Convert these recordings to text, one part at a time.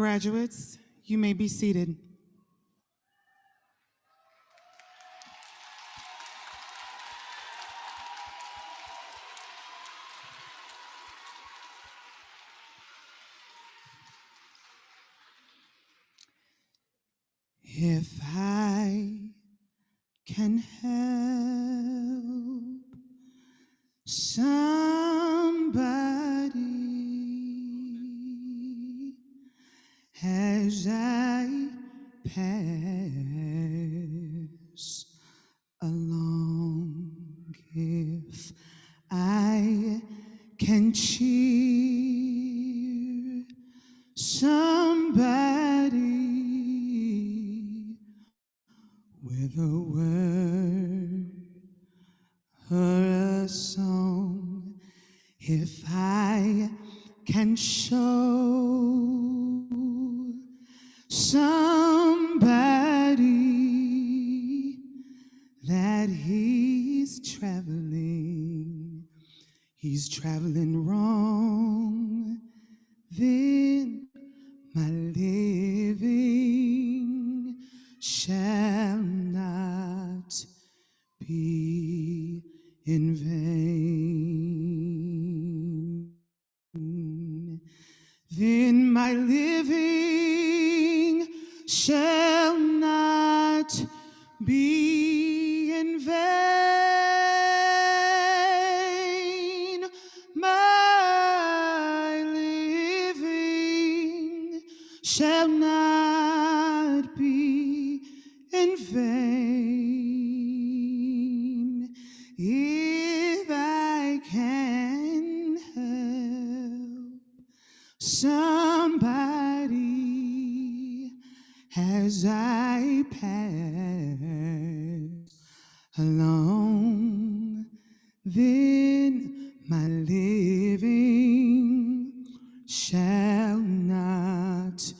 Graduates, you may be seated. If I can help somebody as I pass along, if I can cheer somebody with a word or a song, if I can show somebody that he's traveling wrong, then my living shall not be in vain. Then my living shall not be in vain. My living shall not be in vain. If I can help somebody as I pass along, then my living shall not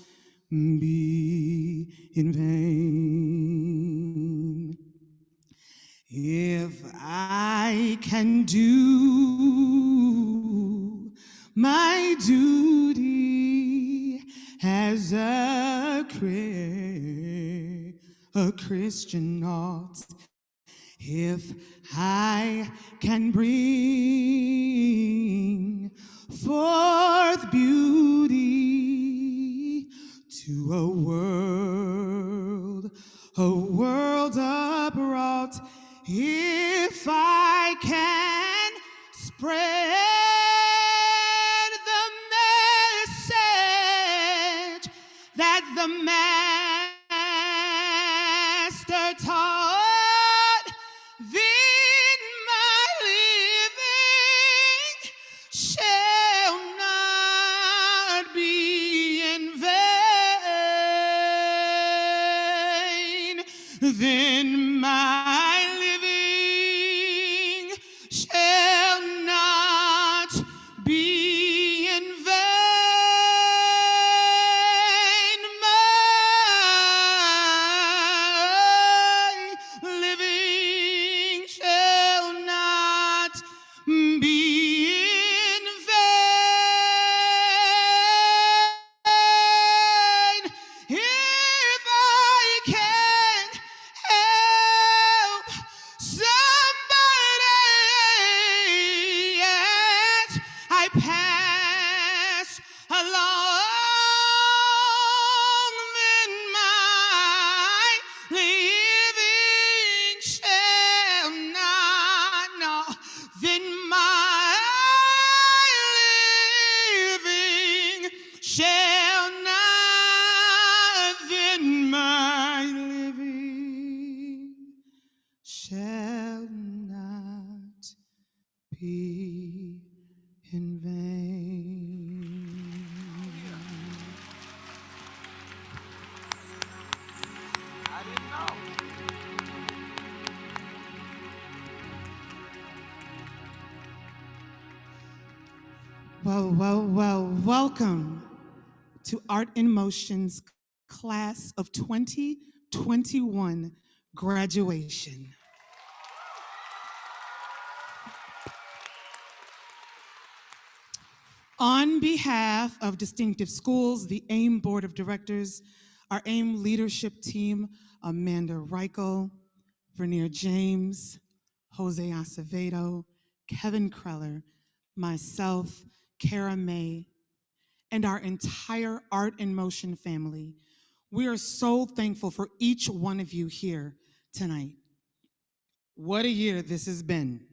be in vain. If I can do my duty as a Christian ought, if I can bring forth beauty to a world abroad, if I can spread the message that the Master taught, then my living shall not be in vain. Then my living shall not be in vain. My living shall not be in vain. If I can help somebody as I pass along, then my living shall not, no, then my living shall not, then my living shall not be in vain. I didn't know. Well, welcome to Art in Motion's class of 2021 graduation. On behalf of Distinctive Schools, the AIM Board of Directors, our AIM leadership team, Amanda Reichel, Vernier James, Jose Acevedo, Kevin Kreller, myself, Kara May, and our entire Art in Motion family, we are so thankful for each one of you here tonight. What a year this has been.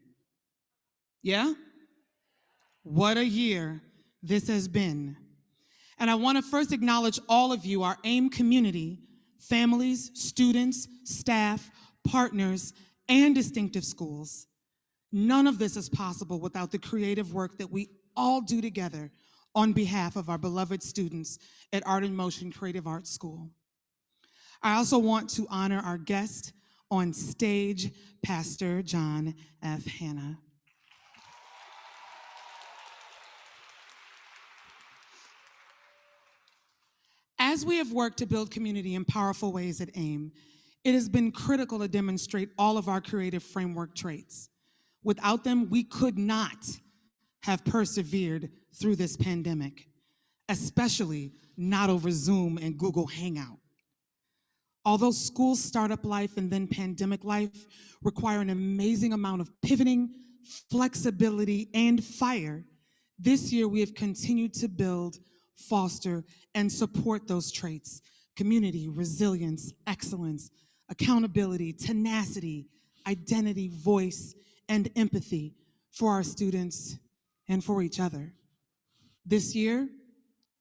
Yeah? What a year this has been. And I want to first acknowledge all of you, our AIM community, families, students, staff, partners, and Distinctive Schools. None of this is possible without the creative work that we all do together on behalf of our beloved students at Art in Motion Creative Arts School. I also want to honor our guest on stage, Pastor John F. Hanna. As we have worked to build community in powerful ways at AIM, it has been critical to demonstrate all of our creative framework traits. Without them, we could not have persevered through this pandemic, especially not over Zoom and Google Hangout. Although school startup life and then pandemic life require an amazing amount of pivoting, flexibility, and fire, this year we have continued to build, foster, and support those traits: community, resilience, excellence, accountability, tenacity, identity, voice, and empathy for our students and for each other. This year,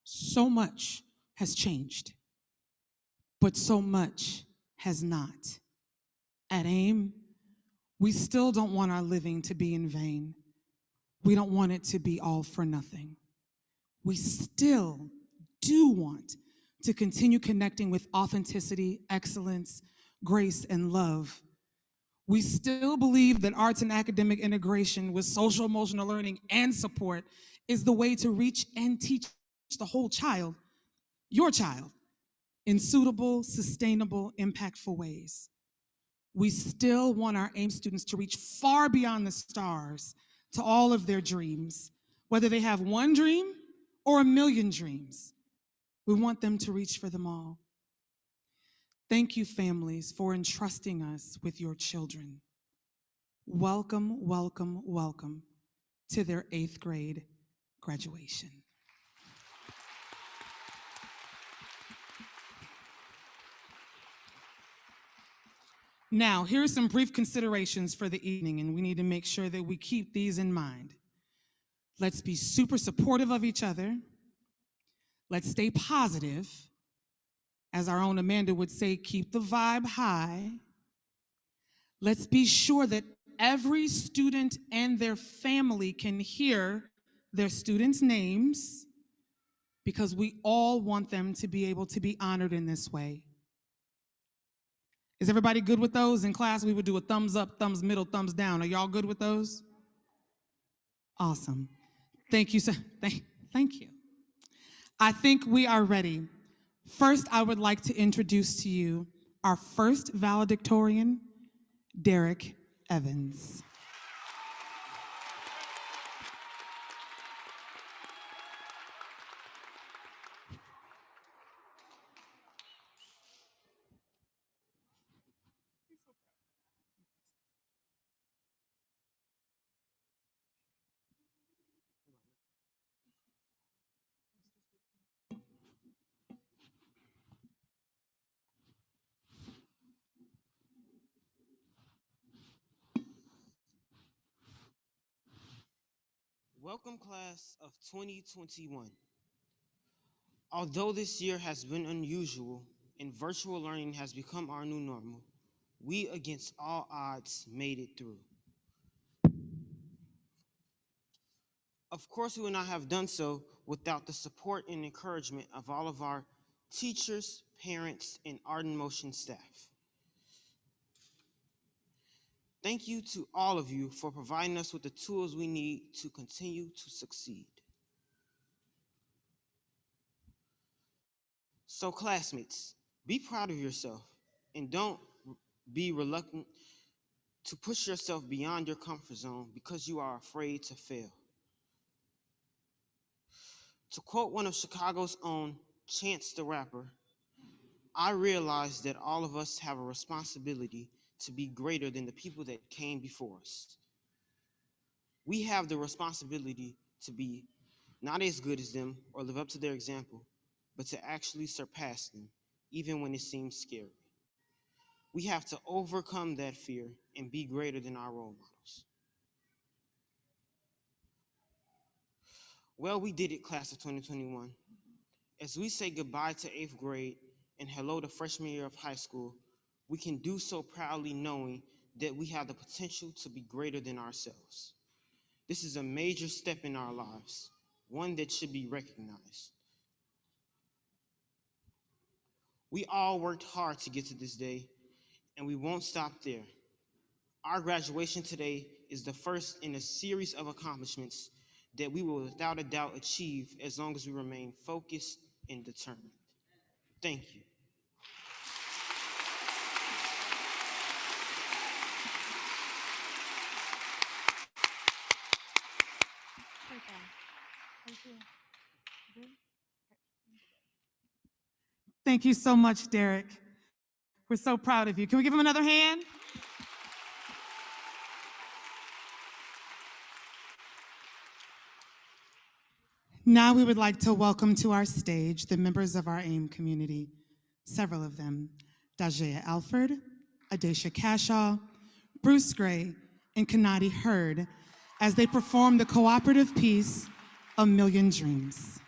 so much has changed, but so much has not. At AIM, we still don't want our living to be in vain. We don't want it to be all for nothing. We still do want to continue connecting with authenticity, excellence, grace, and love. We still believe that arts and academic integration with social emotional learning and support is the way to reach and teach the whole child, your child, in suitable, sustainable, impactful ways. We still want our AIM students to reach far beyond the stars to all of their dreams, whether they have one dream or a million dreams. We want them to reach for them all. Thank you, families, for entrusting us with your children. Welcome, welcome, welcome to their 8th grade graduation. Now, here are some brief considerations for the evening, and we need to make sure that we keep these in mind. Let's be super supportive of each other. Let's stay positive. As our own Amanda would say, keep the vibe high. Let's be sure that every student and their family can hear their students' names, because we all want them to be able to be honored in this way. Is everybody good with those? In class, we would do a thumbs up, thumbs middle, thumbs down. Are y'all good with those? Awesome. Thank you, sir. Thank you. I think we are ready. First, I would like to introduce to you our first valedictorian, Derek Evans. Welcome, class of 2021. Although this year has been unusual and virtual learning has become our new normal, we, against all odds, made it through. Of course, we would not have done so without the support and encouragement of all of our teachers, parents, and Art in Motion staff. Thank you to all of you for providing us with the tools we need to continue to succeed. So, classmates, be proud of yourself and don't be reluctant to push yourself beyond your comfort zone because you are afraid to fail. To quote one of Chicago's own, Chance the Rapper, I realize that all of us have a responsibility to be greater than the people that came before us. We have the responsibility to be not as good as them or live up to their example, but to actually surpass them, even when it seems scary. We have to overcome that fear and be greater than our role models. Well, we did it, class of 2021. As we say goodbye to 8th grade and hello to freshman year of high school, we can do so proudly knowing that we have the potential to be greater than ourselves. This is a major step in our lives, one that should be recognized. We all worked hard to get to this day, and we won't stop there. Our graduation today is the first in a series of accomplishments that we will without a doubt achieve as long as we remain focused and determined. Thank you. Thank you so much, Derek. We're so proud of you. Can we give him another hand? Now we would like to welcome to our stage the members of our AIM community, several of them, Dajea Alford, Adesha Cashaw, Bruce Gray, and Kanadi Hurd, as they perform the cooperative piece, A Million Dreams.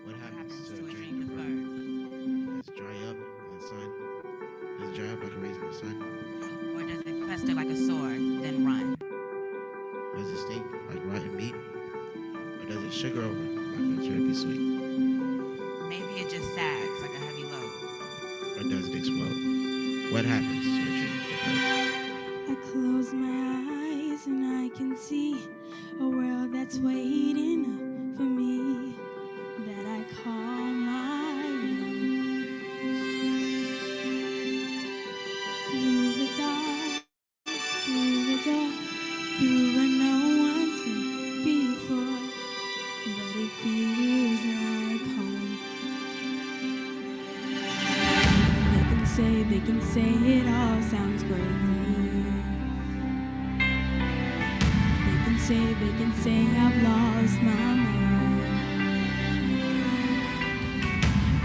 What happens to a dream deferred? Does it dry up in the sun? Does it dry up like a raisin in the sun? Or does it fester like a sore, then run? Does it stink like rotten meat? Or does it sugar over like a cherry sweet? Maybe it just sags like a heavy load. Or does it explode? What happens to a dream deferred? I close my eyes and I can see a world that's waiting for me, that I call my own. Through the dark, through the door, through where no one's been before, but it feels like home. They can say it all sounds crazy. They can say I've lost my mind. I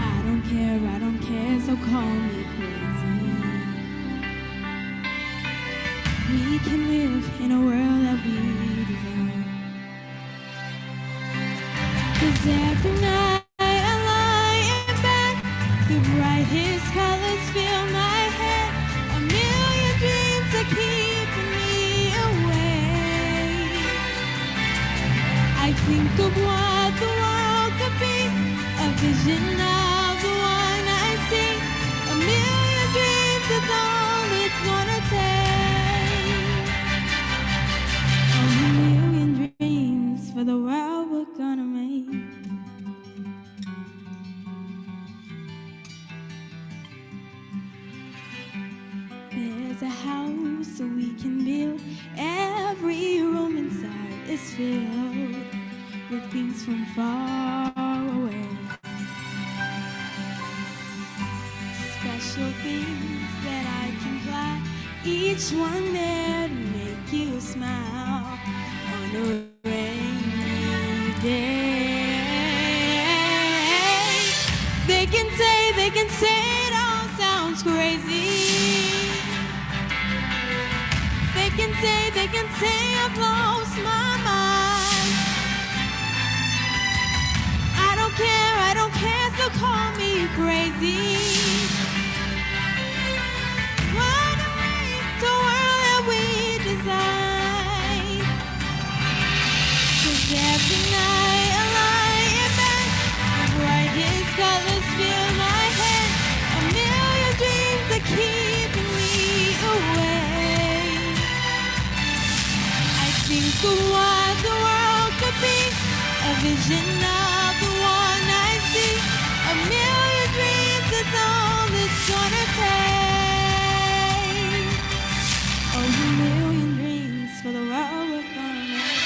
don't care, so call me crazy. We can live in a world that we design. 'Cause every night I lie in bed, the brightest colors fill my head. A million dreams are keeping me awake. I think of what the world could be, a vision of the one I see. A million dreams is all it's gonna take. A million dreams for the world we're gonna make. There's a house so we can build. Every room inside is filled with things from far away. Special things that I can fly, each one there to make you smile on a rainy day. They can say it all sounds crazy. They can say I've lost my mind. I don't care, so call me crazy. Run away to a world that we design. 'Cause every night I lie in bed, the brightest colors fill my head. A million dreams are keeping me think of what the world could be, a vision of the one I see. A million dreams, that's all it's gonna take. Oh, a million dreams for the world we're gonna make.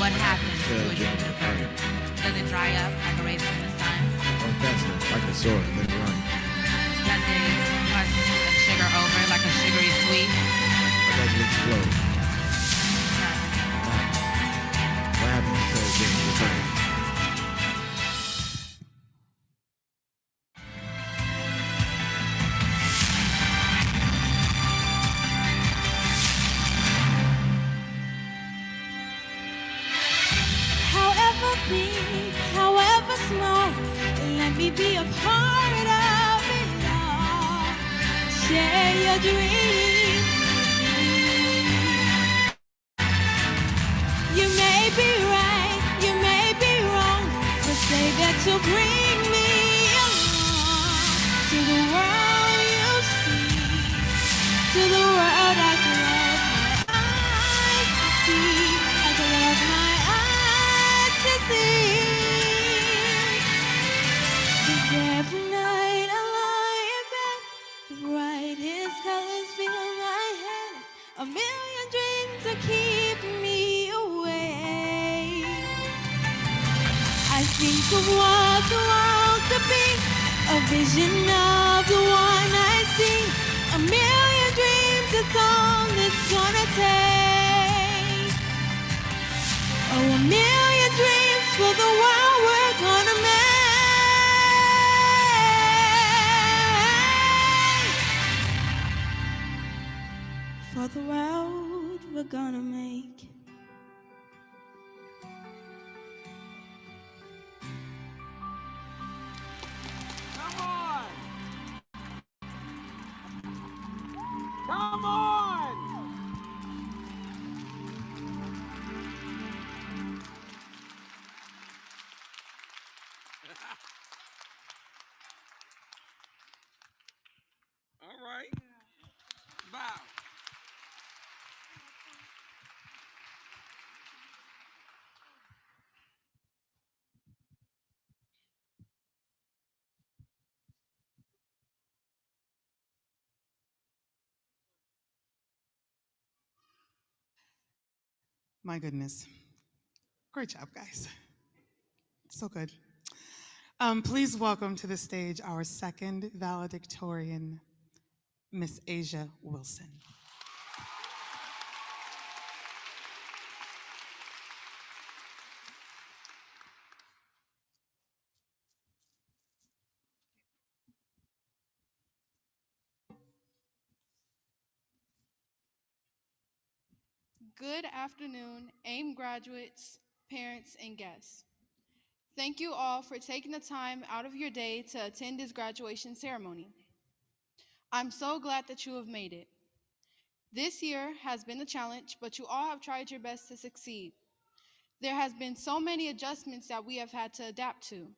What happens to a dream deferred? Does it dry up like a raisin in the sun? Or faster, like a sword, and then run. Does it cross the sugar over like a sugary sweet? Or does it explode? What happens to a dream deferred? However big, however small, let me be a part of it all. Share your dreams. You may be right, you may be wrong, but say that you'll bring me along to the world you see, to the world I close my eyes to see, I close my eyes to see. 'Cause every night I lie in bed, the brightest colors fill my head. A million dreams are keeping me awake. I think of what the world could be, a vision of the one I see. A million dreams, that's all it's gonna take. Oh, a million dreams for the world we're gonna make. For the world we're gonna make. Come on. Come on. All right. Bow. My goodness. Great job, guys. So good. Please welcome to the stage our second valedictorian, Miss Asia Wilson. Good afternoon, AIM graduates, parents, and guests. Thank you all for taking the time out of your day to attend this graduation ceremony. I'm so glad that you have made it. This year has been a challenge, but you all have tried your best to succeed. There has been so many adjustments that we have had to adapt to.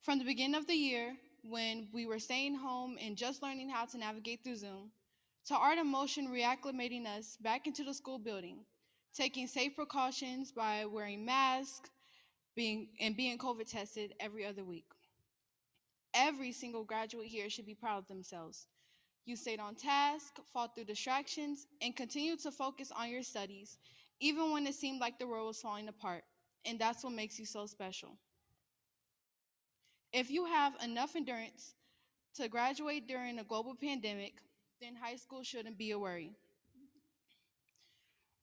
From the beginning of the year, when we were staying home and just learning how to navigate through Zoom, to Art in Motion reacclimating us back into the school building, taking safe precautions by wearing masks, being COVID tested every other week. Every single graduate here should be proud of themselves. You stayed on task, fought through distractions, and continued to focus on your studies, even when it seemed like the world was falling apart. And that's what makes you so special. If you have enough endurance to graduate during a global pandemic, then high school shouldn't be a worry.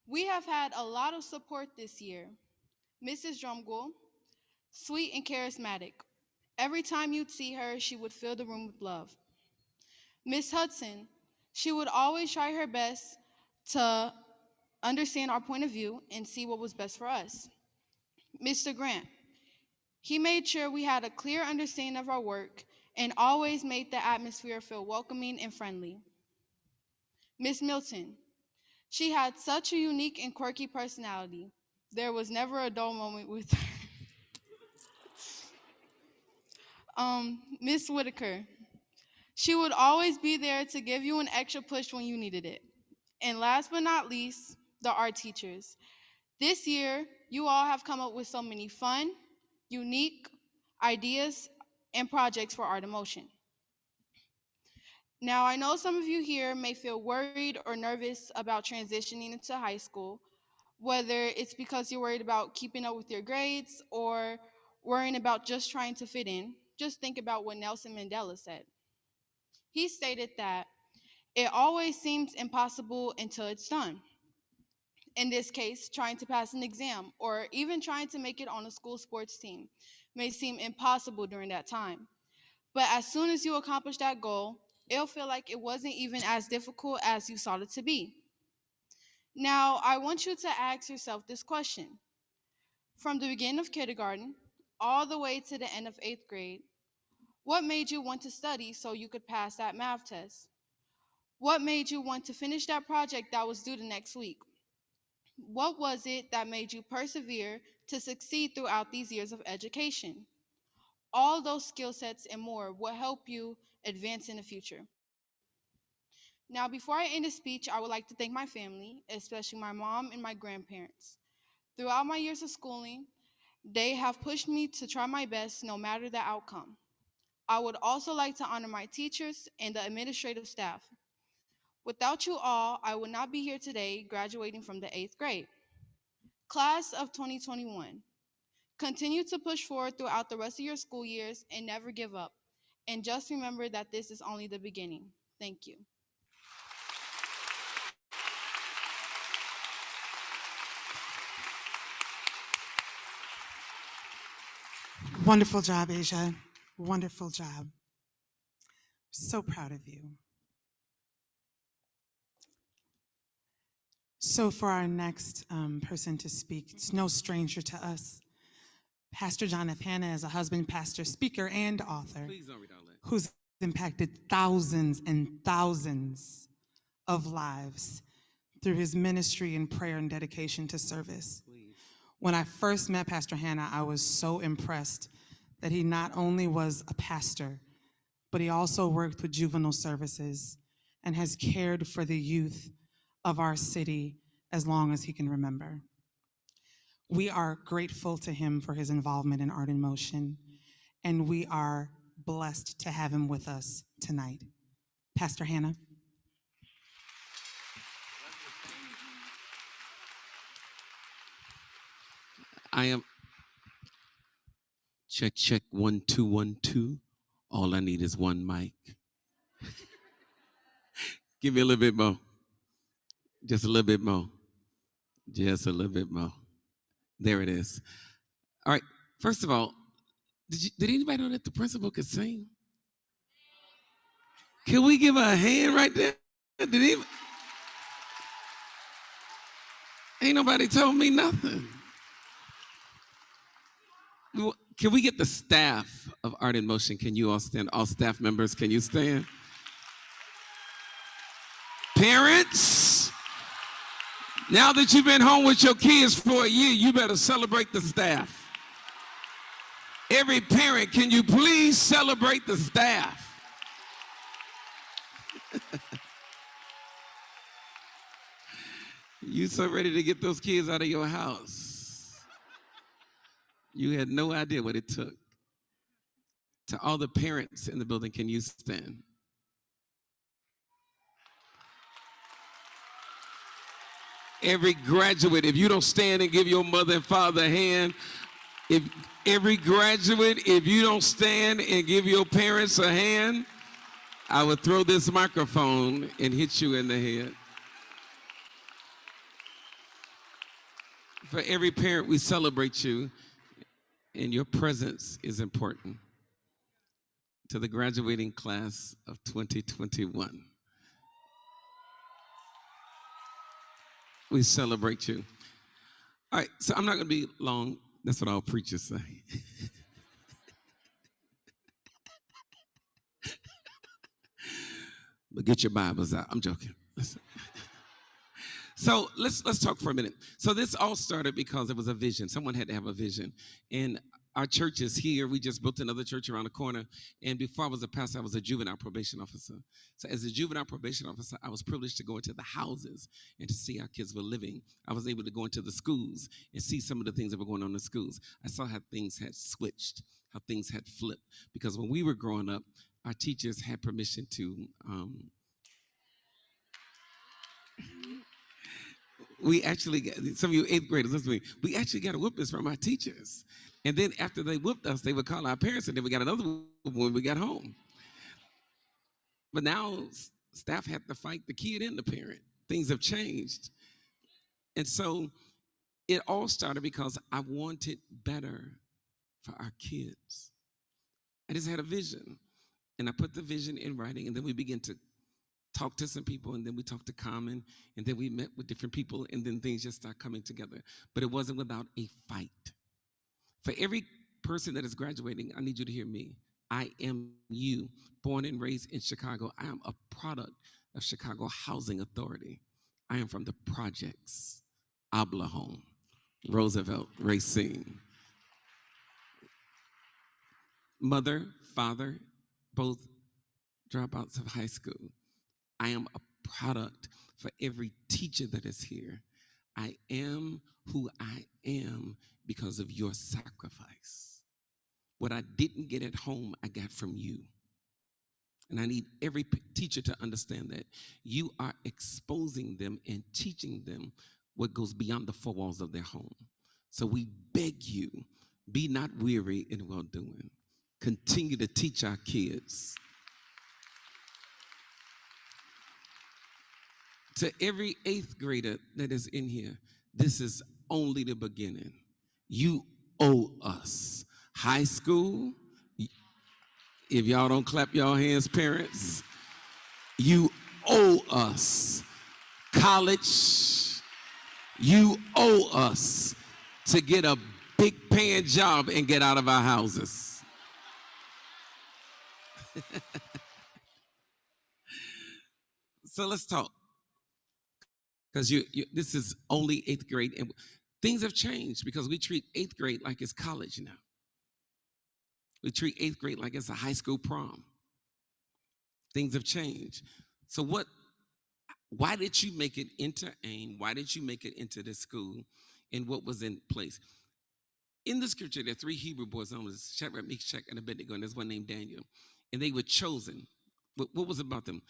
We have had a lot of support this year. Mrs. Drumgoole, sweet and charismatic. Every time you'd see her, she would fill the room with love. Miss Hudson, she would always try her best to understand our point of view and see what was best for us. Mr. Grant, he made sure we had a clear understanding of our work and always made the atmosphere feel welcoming and friendly. Miss Milton, she had such a unique and quirky personality. There was never a dull moment with her. Miss Whitaker, she would always be there to give you an extra push when you needed it. And last but not least, the art teachers. This year, you all have come up with so many fun, unique ideas and projects for Art in Motion. Now, I know some of you here may feel worried or nervous about transitioning into high school, whether it's because you're worried about keeping up with your grades or worrying about just trying to fit in. Just think about what Nelson Mandela said. He stated that it always seems impossible until it's done. In this case, trying to pass an exam or even trying to make it on a school sports team may seem impossible during that time. But as soon as you accomplish that goal, it'll feel like it wasn't even as difficult as you thought it to be. Now, I want you to ask yourself this question. From the beginning of kindergarten all the way to the end of 8th grade, what made you want to study so you could pass that math test? What made you want to finish that project that was due the next week? What was it that made you persevere to succeed throughout these years of education? All those skill sets and more will help you advance in the future. Now, before I end the speech, I would like to thank my family, especially my mom and my grandparents. Throughout my years of schooling, they have pushed me to try my best no matter the outcome. I would also like to honor my teachers and the administrative staff. Without you all, I would not be here today graduating from the 8th grade. Class of 2021, continue to push forward throughout the rest of your school years and never give up. And just remember that this is only the beginning. Thank you. Wonderful job, Asia. Wonderful job. So proud of you. So for our next person to speak, it's no stranger to us. Pastor Jonathan Hanna is a husband, pastor, speaker, and author Please don't read all that. who's impacted thousands and thousands of lives through his ministry and prayer and dedication to service. Please. When I first met Pastor Hanna, I was so impressed that he not only was a pastor, but he also worked with juvenile services and has cared for the youth of our city as long as he can remember. We are grateful to him for his involvement in Art in Motion, and we are blessed to have him with us tonight. Pastor Hanna. I am. Check, check, 1, 2, 1, 2. All I need is one mic. Give me a little bit more. Just a little bit more. Just a little bit more. There it is. All right. First of all, did anybody know that the principal could sing? Can we give her a hand right there? Ain't nobody told me nothing. Can we get the staff of Art in Motion? Can you all stand? All staff members, can you stand? Parents, now that you've been home with your kids for a year, you better celebrate the staff. Every parent, can you please celebrate the staff? You so ready to get those kids out of your house. You had no idea what it took. To all the parents in the building, can you stand? Every graduate, if you don't stand and give your mother and father a hand, if you don't stand and give your parents a hand, I would throw this microphone and hit you in the head. For every parent, we celebrate you, and your presence is important. To the graduating class of 2021, we celebrate you. All right, so I'm not going to be long. That's what all preachers say. But get your Bibles out. I'm joking. Listen. So let's talk for a minute. So this all started because there was a vision. Someone had to have a vision. And our church is here. We just built another church around the corner. And before I was a pastor, I was a juvenile probation officer. So as a juvenile probation officer, I was privileged to go into the houses and to see how kids were living. I was able to go into the schools and see some of the things that were going on in the schools. I saw how things had switched, how things had flipped. Because when we were growing up, our teachers had permission to we actually got, some of you 8th graders, listen to me, we actually got a whoopings from our teachers. And then after they whooped us, they would call our parents, and then we got another whooping when we got home. But now staff have to fight the kid and the parent. Things have changed. And so it all started because I wanted better for our kids. I just had a vision, and I put the vision in writing, and then we began to talk to some people, and then we talked to Common, and then we met with different people, and then things just start coming together. But it wasn't without a fight. For every person that is graduating, I need you to hear me. I am you, born and raised in Chicago. I am a product of Chicago Housing Authority. I am from the projects, Oblahoma, Roosevelt, Racine. Mother, father, both dropouts of high school. I am a product for every teacher that is here. I am who I am because of your sacrifice. What I didn't get at home, I got from you. And I need every teacher to understand that. You are exposing them and teaching them what goes beyond the four walls of their home. So we beg you, be not weary in well-doing. Continue to teach our kids. To every 8th grader that is in here, this is only the beginning. You owe us. High school, if y'all don't clap y'all hands, parents, you owe us. College, you owe us to get a big paying job and get out of our houses. So let's talk. Because this is only 8th grade, and things have changed because we treat 8th grade like it's college now. We treat 8th grade like it's a high school prom. Things have changed. So why did you make it into AIM? Why did you make it into this school? And what was in place? In the scripture, there are 3 Hebrew boys, Shadrach, Meshach, and Abednego, and there's one named Daniel. And they were chosen. What was it about them?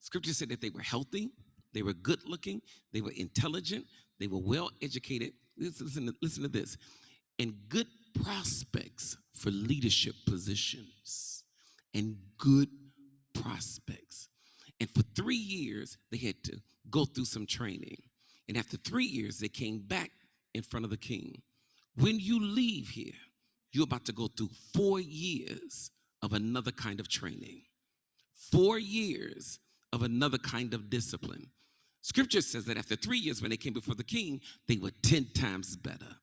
Scripture said that they were healthy, they were good looking, they were intelligent, they were well educated. Listen to this. And good prospects for leadership positions. And good prospects. And for 3 years, they had to go through some training. And after 3 years, they came back in front of the king. When you leave here, you're about to go through 4 years of another kind of training. 4 years of another kind of discipline. Scripture says that after 3 years, when they came before the king, they were 10 times better.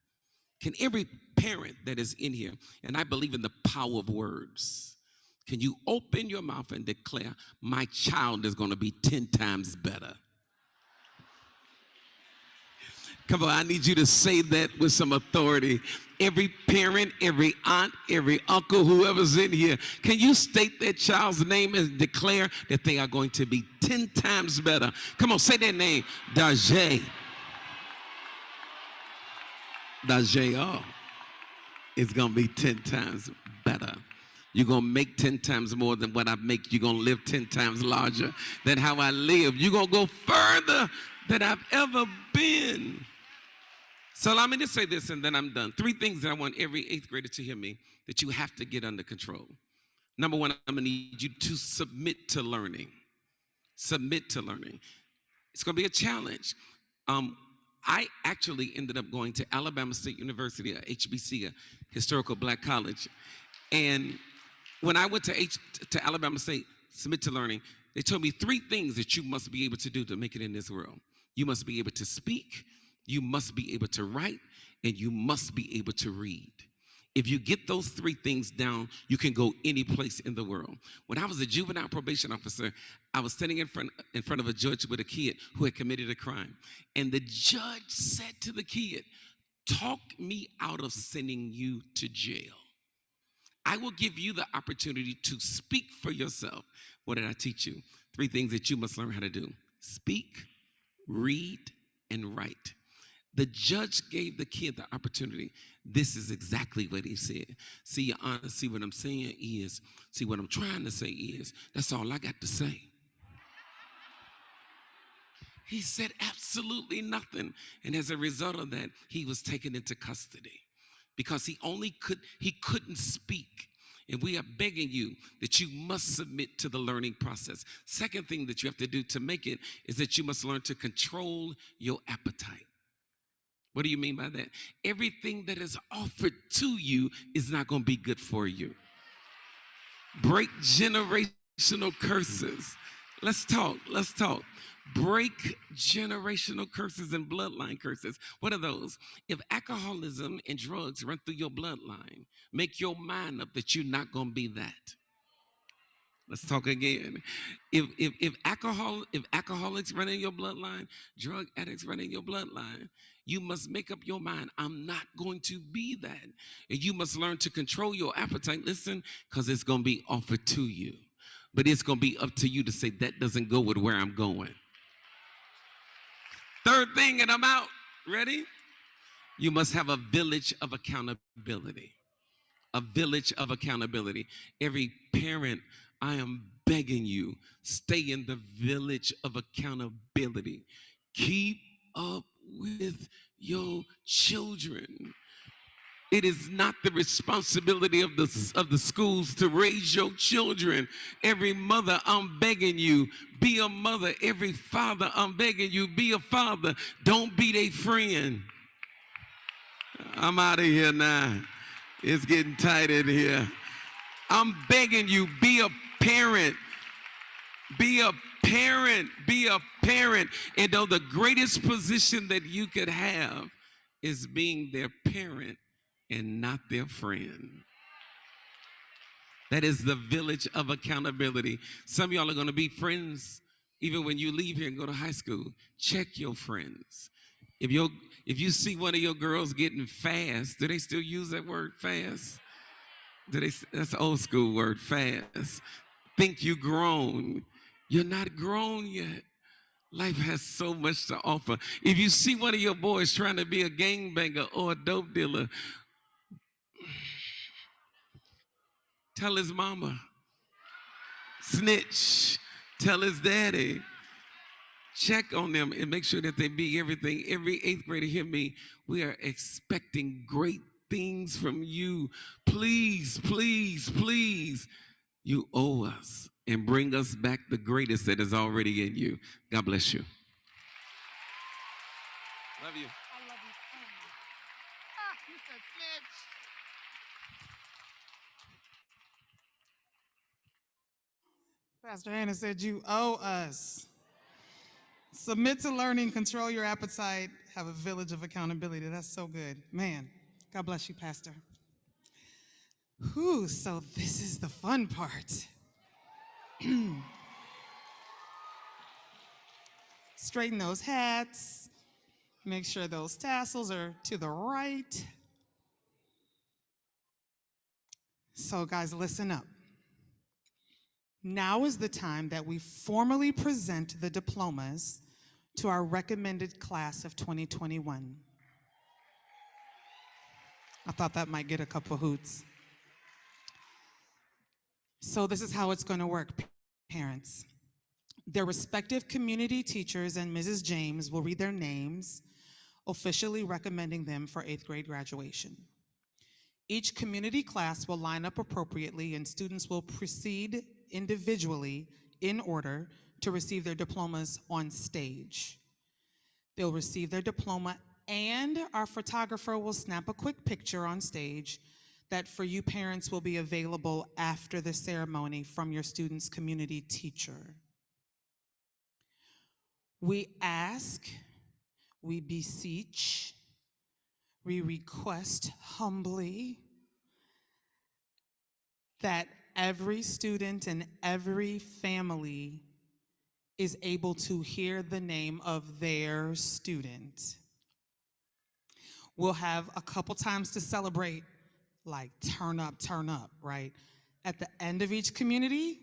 Can every parent that is in here, and I believe in the power of words, can you open your mouth and declare, my child is going to be 10 times better? Come on, I need you to say that with some authority. Every parent, every aunt, every uncle, whoever's in here, can you state that child's name and declare that they are going to be 10 times better? Come on, say their name. Daje. Daje, it's going to be 10 times better. You're going to make 10 times more than what I make. You're going to live 10 times larger than how I live. You're going to go further than I've ever been. So allow me to say this, and then I'm done. 3 things that I want every 8th grader to hear me that you have to get under control. Number 1, I'm going to need you to submit to learning. Submit to learning. It's going to be a challenge. I actually ended up going to Alabama State University, a HBC, a historical black college. And when I went to Alabama State, submit to learning, they told me 3 things that you must be able to do to make it in this world. You must be able to speak, you must be able to write, and you must be able to read. If you get those 3 things down, you can go any place in the world. When I was a juvenile probation officer, I was standing in front of a judge with a kid who had committed a crime. And the judge said to the kid, talk me out of sending you to jail. I will give you the opportunity to speak for yourself. What did I teach you? 3 things that you must learn how to do: speak, read, and write. The judge gave the kid the opportunity. This is exactly what he said. See, Your Honor, see what I'm saying is, see what I'm trying to say is, that's all I got to say. He said absolutely nothing. And as a result of that, he was taken into custody because he couldn't speak. And we are begging you that you must submit to the learning process. Second thing that you have to do to make it is that you must learn to control your appetite. What do you mean by that? Everything that is offered to you is not going to be good for you. Break generational curses. Let's talk. Break generational curses and bloodline curses. What are those? If alcoholism and drugs run through your bloodline, make your mind up that you're not going to be that. Let's talk again. If alcoholics run in your bloodline, drug addicts run in your bloodline, you must make up your mind, I'm not going to be that. And you must learn to control your appetite. Listen, because it's going to be offered to you. But it's going to be up to you to say, that doesn't go with where I'm going. Third thing, and I'm out. Ready? You must have a village of accountability. A village of accountability. Every parent, I am begging you, stay in the village of accountability. Keep up with your children. It is not the responsibility of the schools to raise your children. Every mother, I'm begging you, be a mother. Every father, I'm begging you, be a father. Don't be their friend. I'm out of here now. It's getting tight in here. I'm begging you, be a parent. Be a parent. Be a parent. And though the greatest position that you could have is being their parent and not their friend. That is the village of accountability. Some of y'all are going to be friends even when you leave here and go to high school. Check your friends. If you see one of your girls getting fast, do they still use that word, fast? That's an old school word, fast. Think you grown. You're not grown yet. Life has so much to offer. If you see one of your boys trying to be a gangbanger or a dope dealer, tell his mama. Snitch. Tell his daddy. Check on them and make sure that they be everything. Every 8th grader, hear me. We are expecting great things from you. Please, please, please. You owe us and bring us back the greatest that is already in you. God bless you. Love you. I love you so much. You said snitch. Pastor Hannah said, you owe us. Submit to learning, control your appetite, have a village of accountability. That's so good. Man, God bless you, Pastor. Whew, so this is the fun part. Straighten those hats. Make sure those tassels are to the right. So guys, listen up. Now is the time that we formally present the diplomas to our recommended class of 2021. I thought that might get a couple hoots. So this is how it's going to work, parents. Their respective community teachers and Mrs. James will read their names, officially recommending them for 8th grade graduation. Each community class will line up appropriately and students will proceed individually in order to receive their diplomas on stage. They'll receive their diploma and our photographer will snap a quick picture on stage that for you parents will be available after the ceremony from your student's community teacher. We ask, we beseech, we request humbly that every student and every family is able to hear the name of their student. We'll have a couple times to celebrate, like turn up, right? At the end of each community,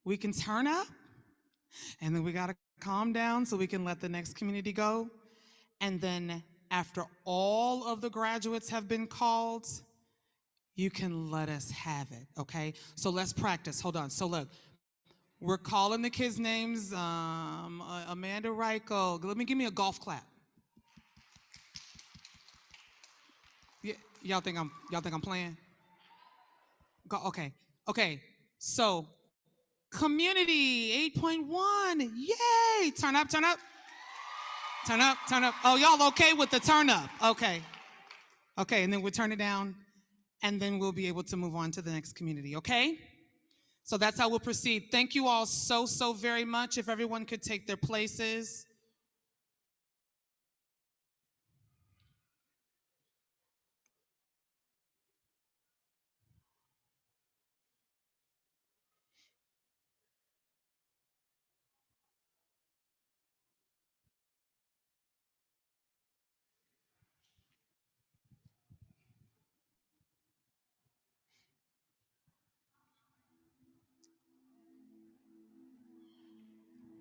we can turn up, and then we gotta calm down so we can let the next community go. And then after all of the graduates have been called, you can let us have it, okay? So let's practice. Hold on. So look, we're calling the kids' names. Amanda Reichel. Give me a golf clap. Yeah, y'all think I'm playing? Okay. So community 8.1. Yay! Turn up. Oh, y'all okay with the turn up? Okay, and then we'll turn it down, and then we'll be able to move on to the next community, okay? So that's how we'll proceed. Thank you all so very much. If everyone could take their places.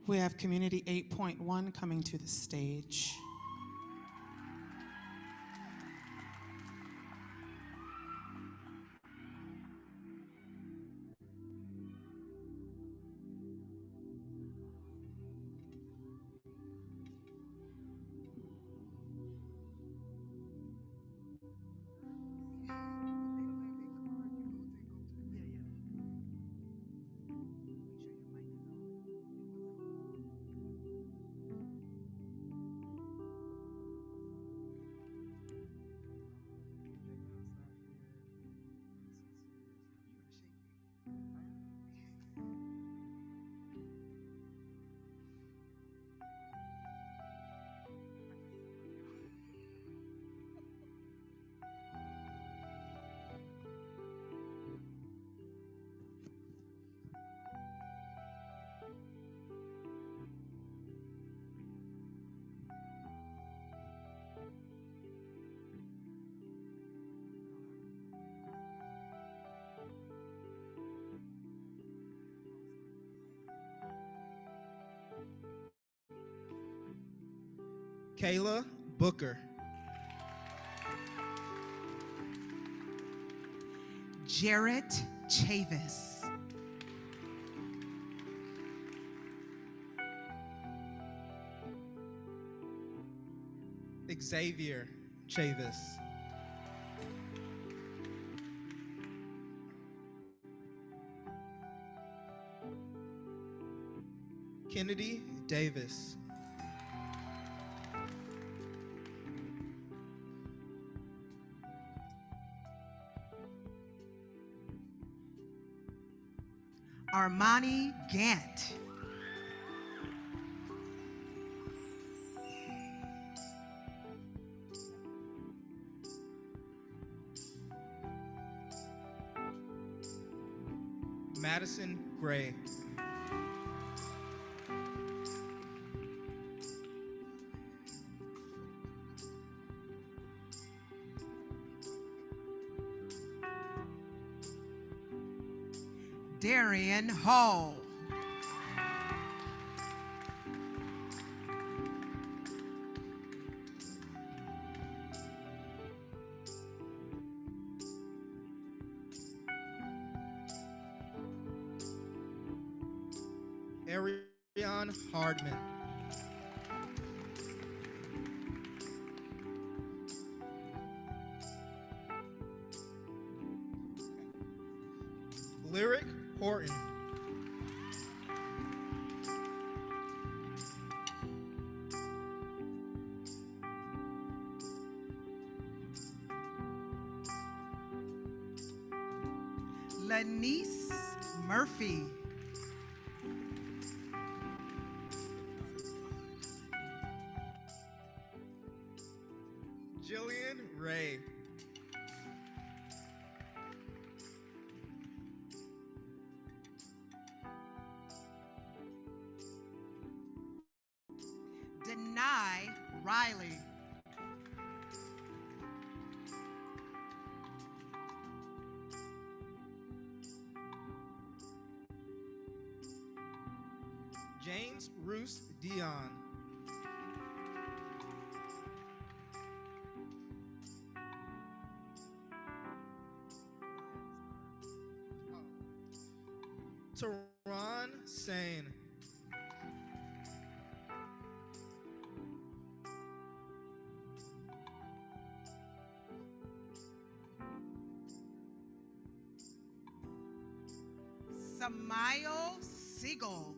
We have community 8.1 coming to the stage. Kayla Booker. Jarrett Chavis. Xavier Chavis. Kennedy Davis. Armani Gant. Madison Gray. Darian Hall. Ariane Hardman. Lyric Horton. Lanice Murphy. Jillian Ray. Denai Riley. James Roos Dion. Teron Sane. Samayo Siegel.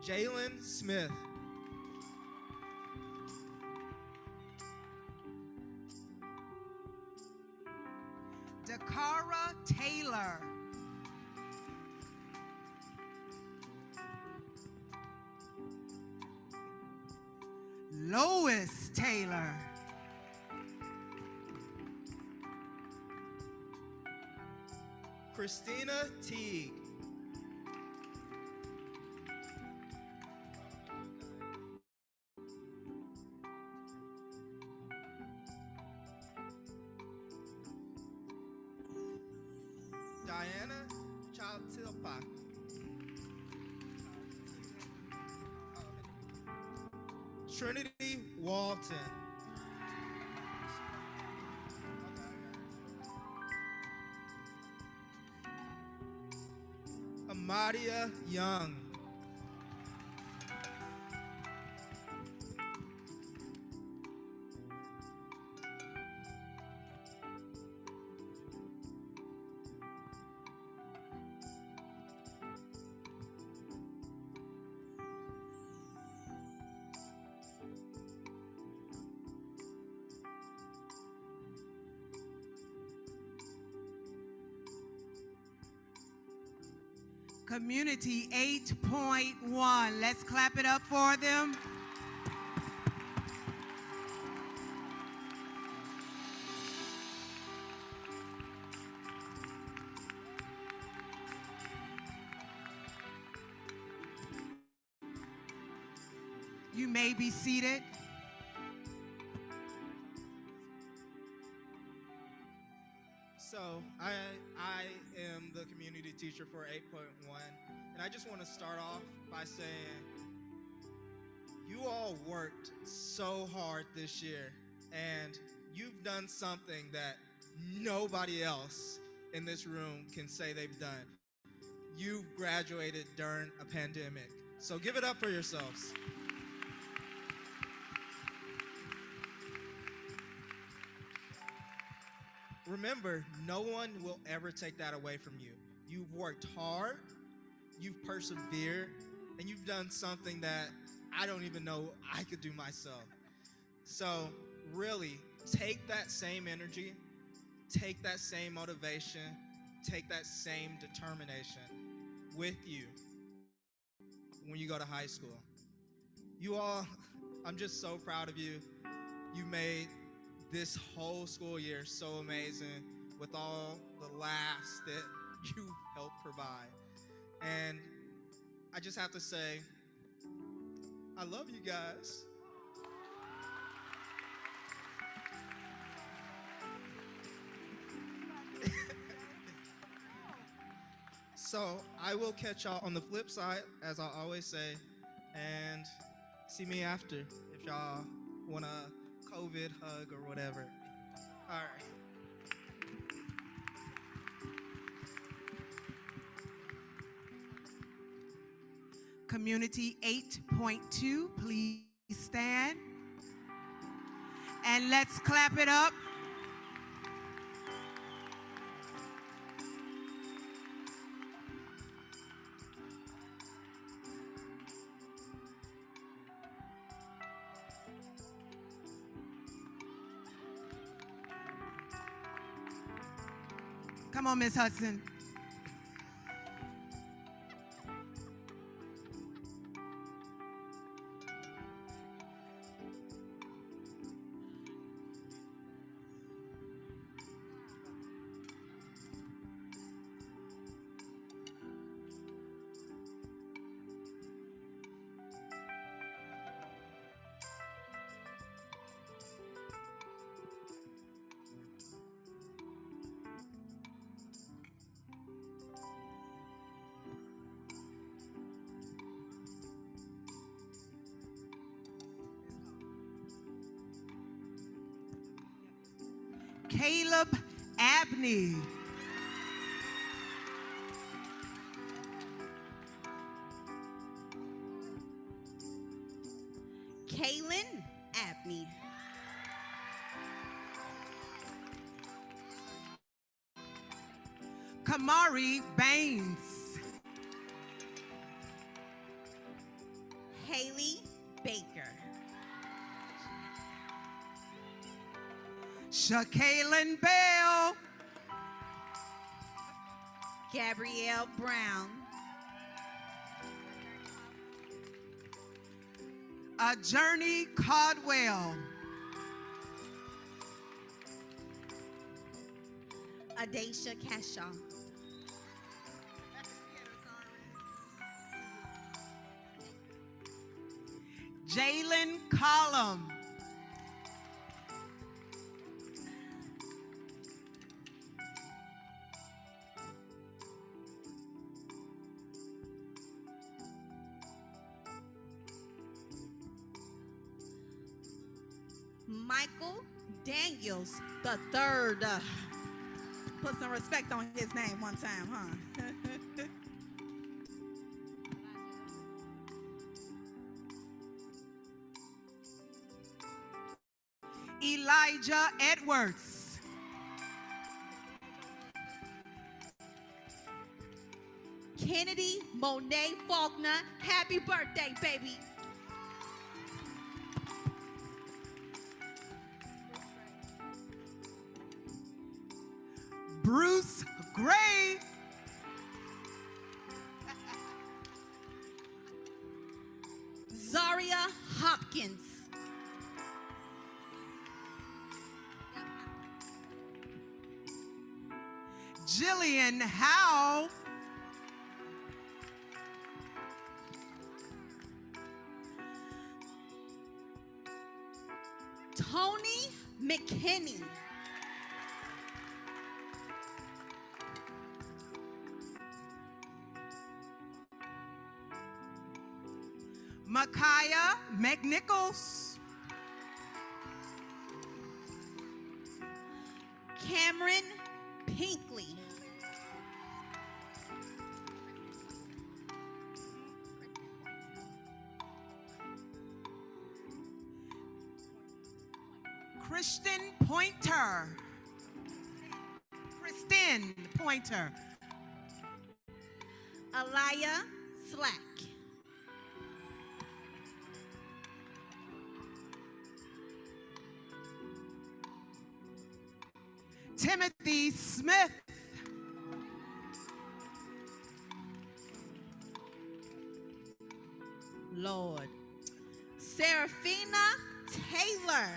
Jalen Smith. Dakara Taylor. Lois Taylor. Christina Teague. Diana Chaltilpa. Trinity Walton. Amadia Young. Community 8.1. Let's clap it up for them. You may be seated. So I am the community teacher for 8.1, and I just want to start off by saying you all worked so hard this year, and you've done something that nobody else in this room can say they've done. You've graduated during a pandemic, so give it up for yourselves. Remember, no one will ever take that away from you. You've worked hard, you've persevered, and you've done something that I don't even know I could do myself. So really, take that same energy, take that same motivation, take that same determination with you when you go to high school. You all, I'm just so proud of you. You made this whole school year so amazing with all the laughs that you helped provide. And I just have to say, I love you guys. So I will catch y'all on the flip side, as I always say, and see me after if y'all want a COVID hug or whatever. All right. Community 8.2, please stand. And let's clap it up. Come on, Miss Hudson. Caleb Abney. Kaylin Abney. Kamari Baines. Haley Baker. Shakaylin Bell. Gabrielle Brown. Journey Caldwell. Adacia Cashaw. Jalen Collum. Michael Daniels the third. Put some respect on his name one time, huh? Elijah Edwards. Kennedy Monet Faulkner. Happy birthday, baby. Bruce Gray. Zaria Hopkins. Jillian Howe. Tony McKinney. Micaiah McNichols. Cameron Pinkley. Kristen Pointer. Kristen Pointer. Aliyah Slack. Timothy Smith. Lord. Serafina Taylor.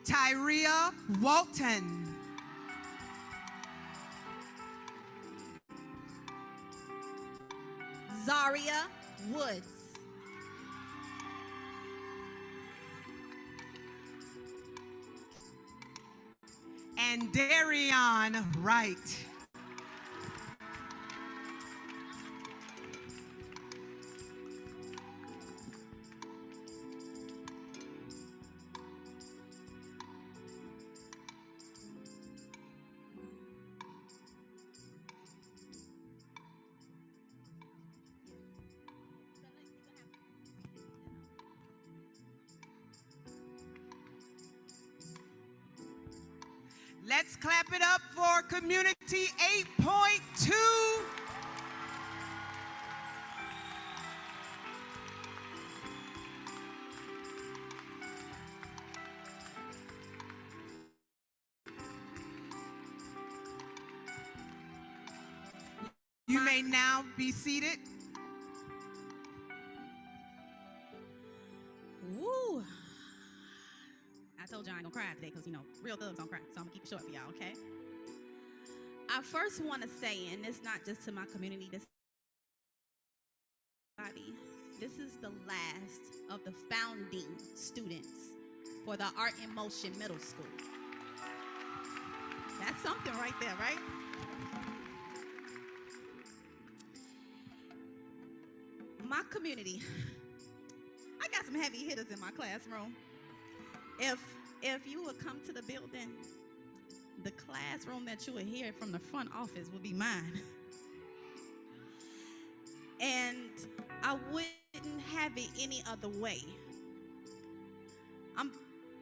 Tyria Walton. Zaria Woods. And Darion Wright. Let's clap it up for Community 8.2. You may now be seated. Woo. I told you I ain't gonna cry today because, real thugs don't cry. So I'm gonna keep it short for y'all, okay? I first want to say, and it's not just to my community, this is the last of the founding students for the Art in Motion Middle School. That's something right there, right? My community, I got some heavy hitters in my classroom. If you would come to the building, the classroom that you would hear from the front office would be mine. And I wouldn't have it any other way.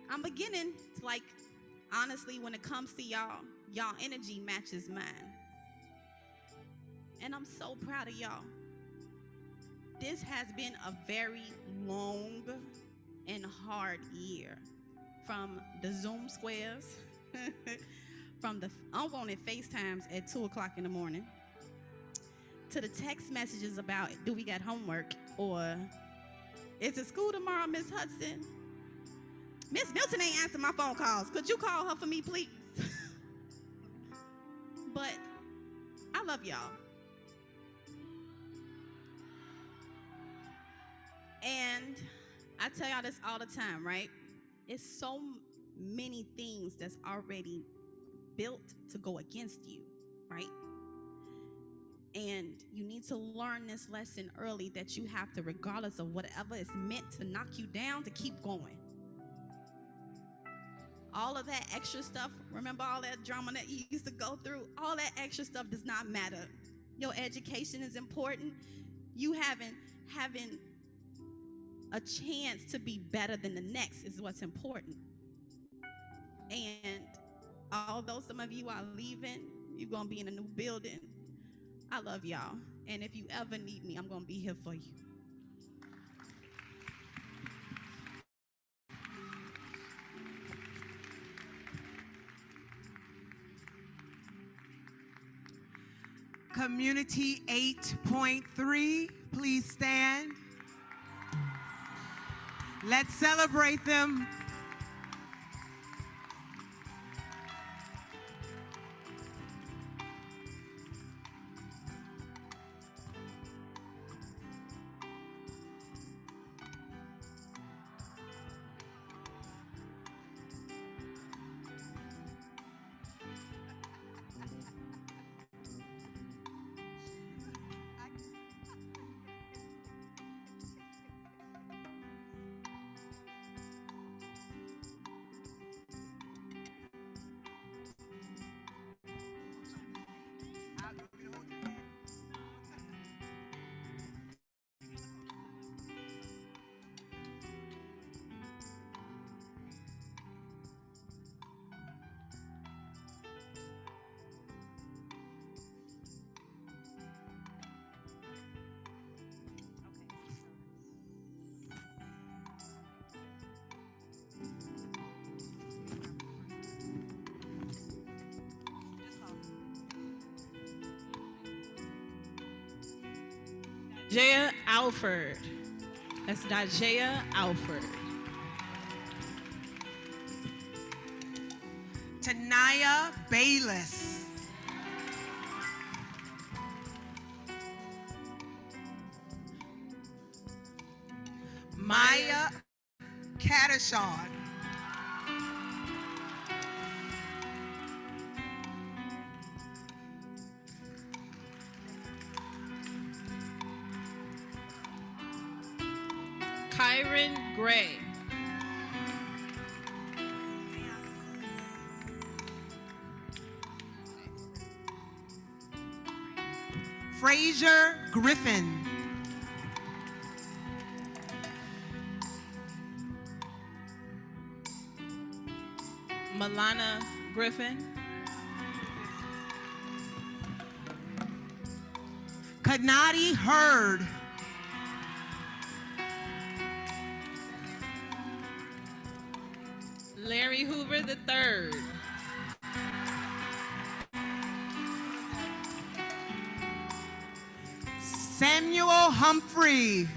I'm beginning to, like, honestly, when it comes to y'all energy matches mine. And I'm so proud of y'all. This has been a very long and hard year. From the Zoom squares, from the unwanted FaceTimes at 2 o'clock in the morning, to the text messages about, do we got homework? Or, is it school tomorrow, Miss Hudson? Miss Milton ain't answering my phone calls. Could you call her for me, please? But I love y'all. And I tell y'all this all the time, right? It's so many things that's already built to go against you, right? And you need to learn this lesson early, that you have to, regardless of whatever is meant to knock you down, to keep going. All of that extra stuff, remember all that drama that you used to go through? All that extra stuff does not matter. Your education is important. You having a chance to be better than the next is what's important. And although some of you are leaving, you're going to be in a new building. I love y'all. And if you ever need me, I'm going to be here for you. Community 8.3, please stand. Let's celebrate them. Dajaya Alford. That's Dajaya Alford. Tanaya Bayless. Maya Catashon. Kyron Gray. Fraser Griffin. Milana Griffin. Kanadi Hurd. Larry Hoover III. Samuel Humphrey.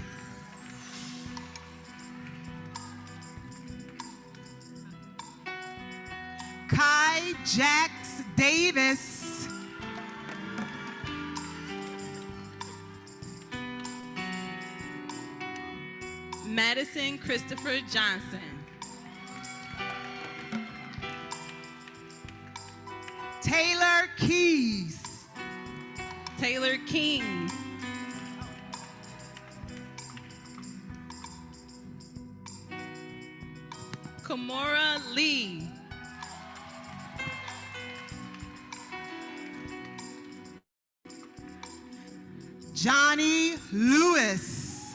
Kai Jax Davis. Madison Christopher Johnson. Taylor Keys. Taylor King. Kimora Lee. Johnny Lewis.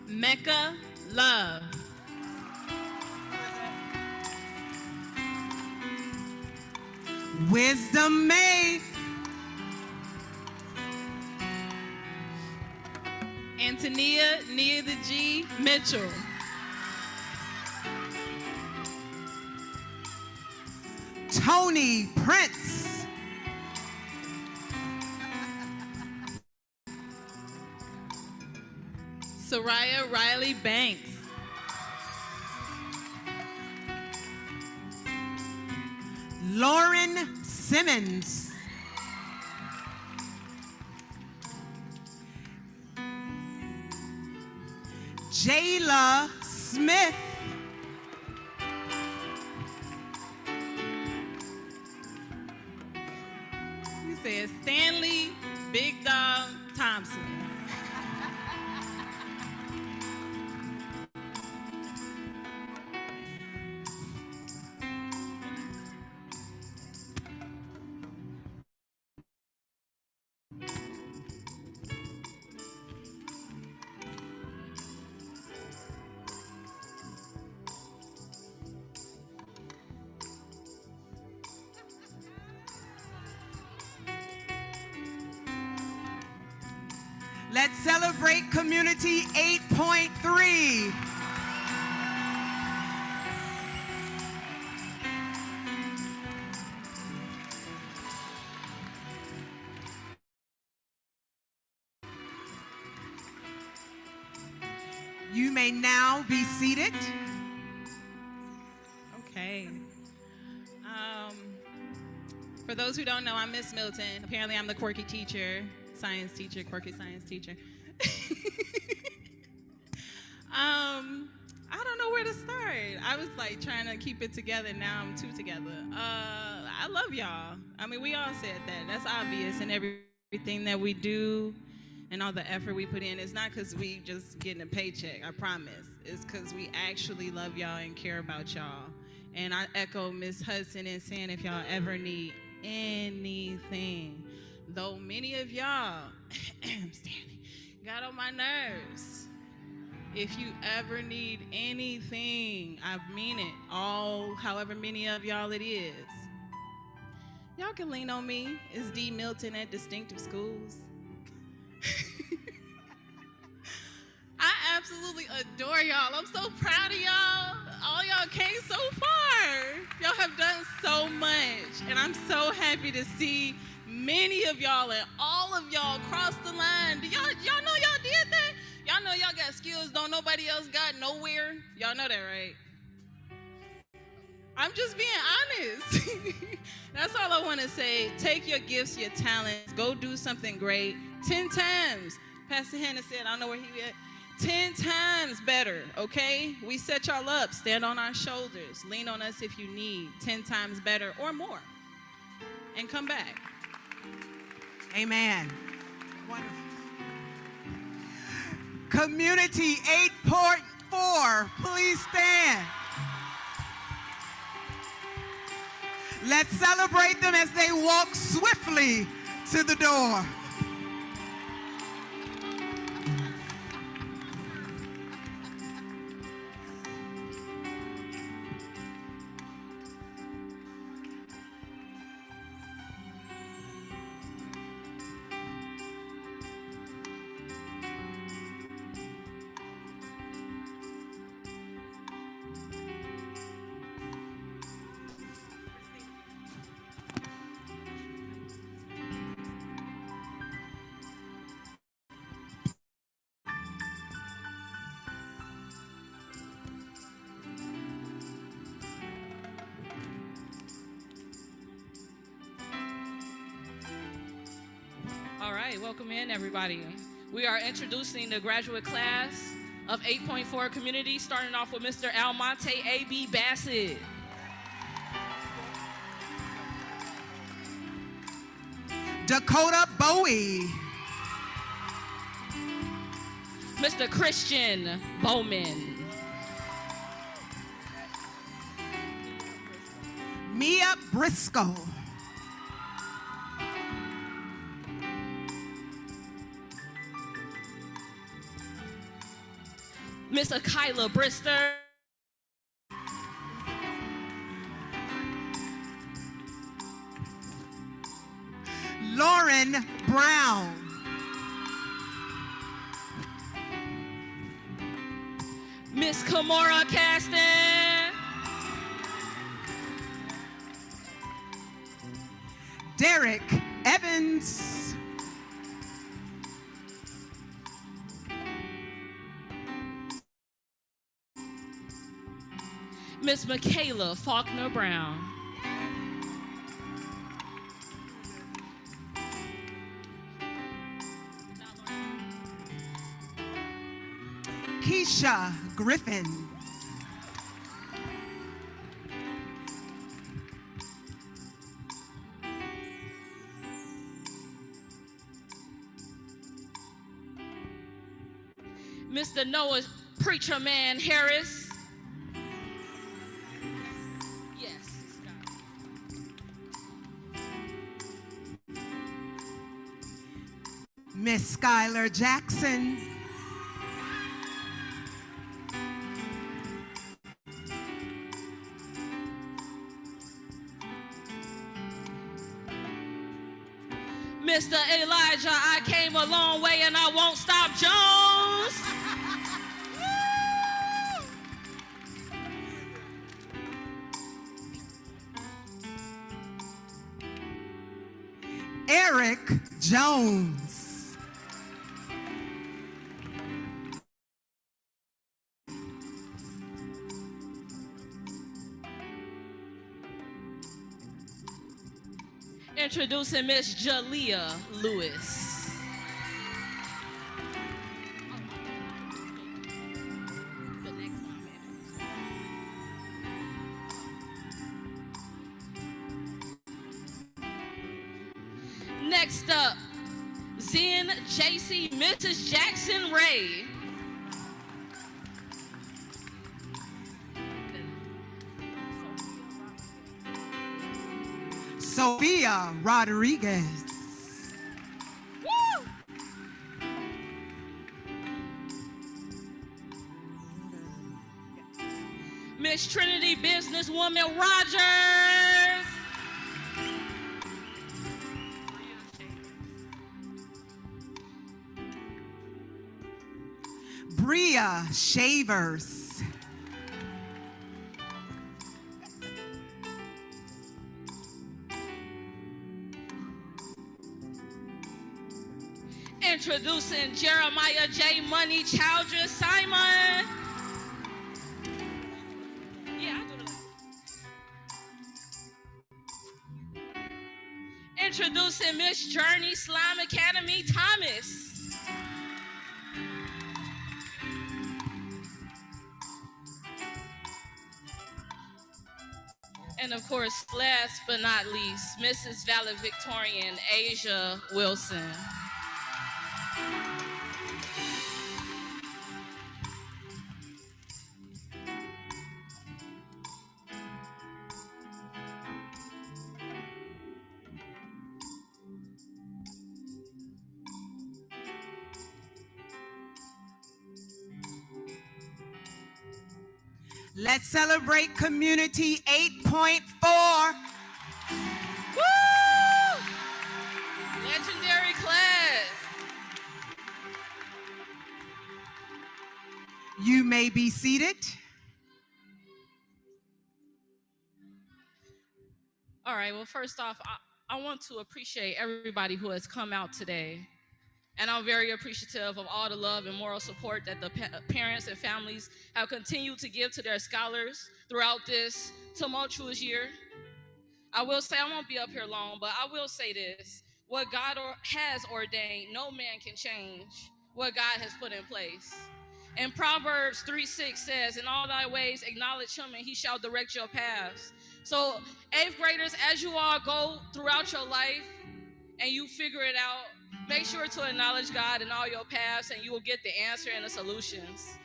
Mecca Love. Wisdom May. Antonia Nia the G Mitchell. Tony Prince. Soraya Riley Banks. Lauren Simmons. Jayla Smith. He said Stanley Big Dog Thompson. Let's celebrate Community 8.3. You may now be seated. Okay. For those who don't know, I'm Miss Milton. Apparently, I'm the quirky teacher, science teacher, quirky science teacher. I don't know where to start. I was like trying to keep it together. Now I'm two together. I love y'all. I mean, we all said that. That's obvious in everything that we do and all the effort we put in. It's not because we just getting a paycheck, I promise. It's because we actually love y'all and care about y'all. And I echo Miss Hudson in saying if y'all ever need anything, though many of y'all, Stanley, got on my nerves. If you ever need anything, I mean it, however many of y'all it is, y'all can lean on me. It's D. Milton at Distinctive Schools. I absolutely adore y'all. I'm so proud of y'all. All y'all came so far. Y'all have done so much. And I'm so happy to see many of y'all and all of y'all cross the line. Y'all know y'all did that? Y'all know y'all got skills don't nobody else got nowhere. Y'all know that, right? I'm just being honest. That's all I want to say. Take your gifts, your talents, go do something great 10 times. Pastor Hannah said, I don't know where he at. 10 times better, okay? We set y'all up. Stand on our shoulders. Lean on us if you need. 10 times better or more. And come back. Amen. Wonderful. Community 8.4, please stand. Let's celebrate them as they walk swiftly to the door. All right, welcome in, everybody. We are introducing the graduate class of 8.4 Community, starting off with Mr. Almonte A.B. Bassett. Dakota Bowie. Mr. Christian Bowman. Mia Briscoe. Miss Akila Brister. Lauren Brown. Miss Kamora Caston. Derek Evans. Miss Michaela Faulkner Brown. Keisha Griffin. Mr. Noah Preacher Man Harris. Yes, Miss Skylar Jackson. Mr. Elijah, I came a long way and I won't stop Jones. Eric Jones. Introducing Miss Jalea Lewis. Next up, Zen JC Mrs. Jackson Ray. Sophia Rodriguez. Woo! Miss Trinity Businesswoman Rogers. Bria Shavers. Introducing Jeremiah J. Money Childress Simon. Yeah, I do that. Introducing Miss Journey Slime Academy Thomas. And of course, last but not least, Mrs. Valedictorian Asia Wilson. Let's celebrate Community 8.4. Woo! Legendary class. You may be seated. All right, well, first off, I want to appreciate everybody who has come out today. And I'm very appreciative of all the love and moral support that the parents and families have continued to give to their scholars throughout this tumultuous year. I will say, I won't be up here long, but I will say this. What God has ordained, no man can change what God has put in place. And Proverbs 3:6 says, in all thy ways acknowledge him and he shall direct your paths. So 8th graders, as you all go throughout your life and you figure it out, Make sure to acknowledge God in all your paths, and you will get the answer and the solutions.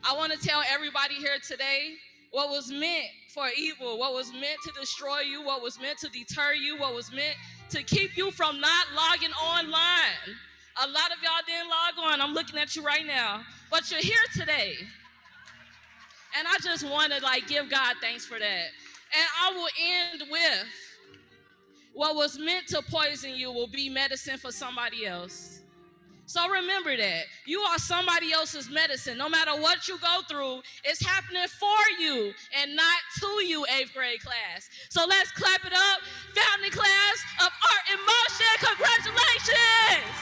I want to tell everybody here today, what was meant for evil, what was meant to destroy you, what was meant to deter you, what was meant to keep you from not logging online. A lot of y'all didn't log on. I'm looking at you right now, but you're here today. And I just want to give God thanks for that. And I will end with, what was meant to poison you will be medicine for somebody else. So remember that. You are somebody else's medicine. No matter what you go through, it's happening for you and not to you, 8th grade class. So let's clap it up. Founding class of Art in Motion. Congratulations.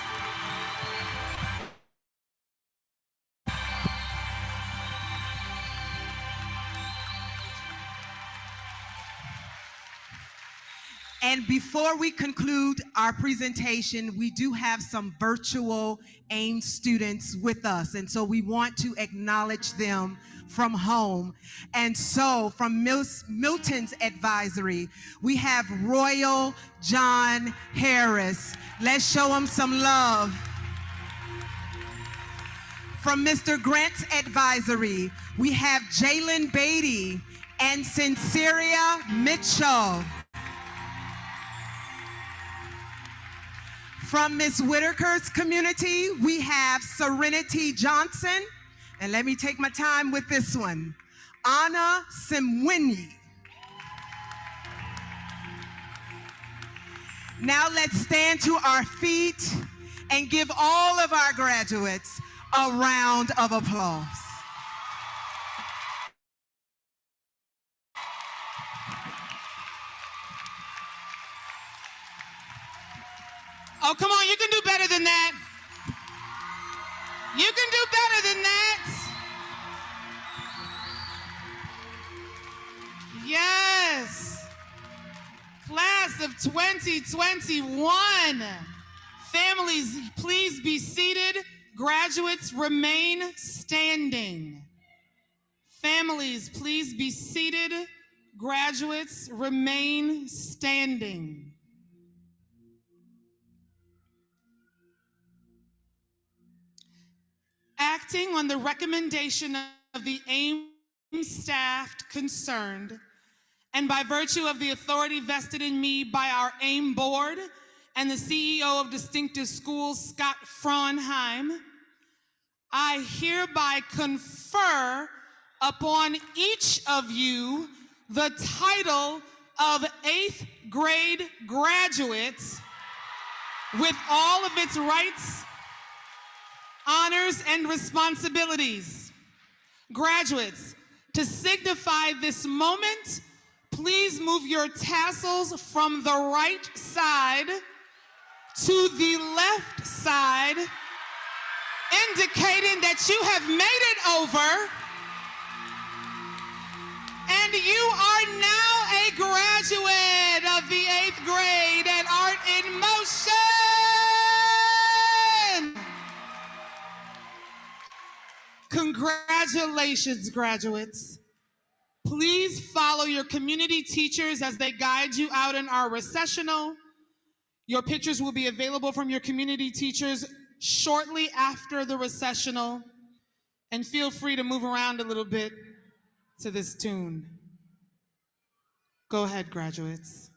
And before we conclude our presentation, we do have some virtual AIM students with us. And so we want to acknowledge them from home. And so from Milton's Advisory, we have Royal John Harris. Let's show him some love. From Mr. Grant's Advisory, we have Jalen Beatty and Sinceria Mitchell. From Ms. Whitaker's community, we have Serenity Johnson. And let me take my time with this one. Anna Simwini. Now let's stand to our feet and give all of our graduates a round of applause. Oh, come on, you can do better than that. You can do better than that. Yes. Class of 2021. Families, please be seated. Graduates, remain standing. Families, please be seated. Graduates, remain standing. Acting on the recommendation of the AIM staff concerned, and by virtue of the authority vested in me by our AIM board and the CEO of Distinctive Schools, Scott Fraunheim, I hereby confer upon each of you the title of 8th grade graduates with all of its rights, honors, and responsibilities. Graduates, to signify this moment, please move your tassels from the right side to the left side, indicating that you have made it over and you are now a graduate of the 8th grade at Art in Motion. Congratulations, graduates. Please follow your community teachers as they guide you out in our recessional. Your pictures will be available from your community teachers shortly after the recessional. And feel free to move around a little bit to this tune. Go ahead, graduates.